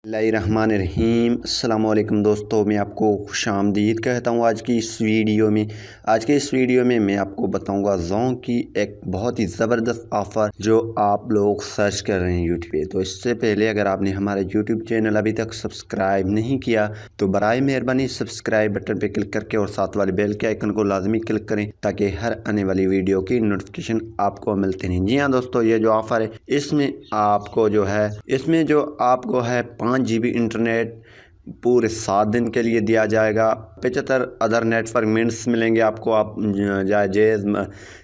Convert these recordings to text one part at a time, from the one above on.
बिस्मिल्लाहिर्रहमानिर्रहीम। अस्सलाम वालेकुम दोस्तों, मैं आपको खुशामदीद कहता हूँ आज की इस वीडियो में। मैं आपको बताऊँगा ज़ोंक की एक बहुत ही ज़बरदस्त ऑफ़र जो आप लोग सर्च कर रहे हैं यूट्यूब पे। तो इससे पहले अगर आपने हमारे यूट्यूब चैनल अभी तक सब्सक्राइब नहीं किया तो बराए मेहरबानी सब्सक्राइब बटन पर क्लिक करके और साथ वाले बेल के आइकन को लाजमी क्लिक करें ताकि हर आने वाली वीडियो की नोटिफिकेशन आपको मिलती रहे। जी हाँ दोस्तों, ये जो ऑफ़र है इसमें जो आपको है 5 GB इंटरनेट पूरे 7 दिन के लिए दिया जाएगा। 75 अदर नेटवर्क मिनट्स मिलेंगे आपको। आप जायज़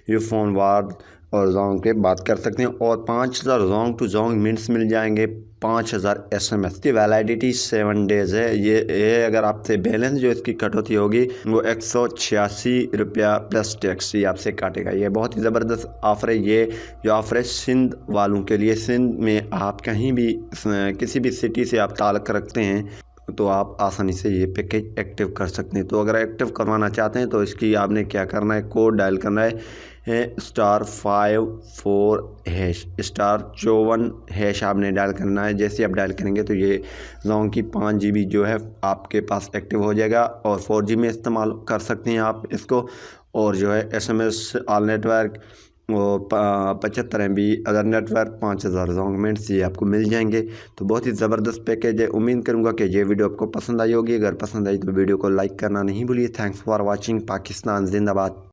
यूफोन वार्ड और ज़ोंक पे बात कर सकते हैं और 5000 ज़ोंक टू ज़ोंक मिनट्स मिल जाएंगे। 5000 SMS की वैलिडिटी 7 डेज़ है। ये अगर आपसे बैलेंस जो इसकी कटौती होगी वो 186 रुपया प्लस टैक्स ही आपसे काटेगा। ये बहुत ही ज़बरदस्त ऑफ़र है। ये जो ऑफ़र है सिंध वालों के लिए। सिंध में आप कहीं भी किसी भी सिटी से आप ताल्लुक़ रखते हैं तो आप आसानी से ये पैकेज एक्टिव कर सकते हैं। तो अगर एक्टिव करवाना चाहते हैं तो इसकी आपने क्या करना है, कोड डायल करना है *54# *54# आपने डायल करना है। जैसे आप डायल करेंगे तो ये ज़ोंक की 5 GB जो है आपके पास एक्टिव हो जाएगा और 4G में इस्तेमाल कर सकते हैं आप इसको। और जो है SMS ऑल नेटवर्क और 75 MB अदर नेटवर्क 5000 ज़ोंक मिनट्स ये आपको मिल जाएंगे। तो बहुत ही ज़बरदस्त पैकेज है। उम्मीद करूँगा कि ये वीडियो आपको पसंद आई होगी। अगर पसंद आई तो वीडियो को लाइक करना नहीं भूलिए। Thanks for watching. पाकिस्तान जिंदाबाद।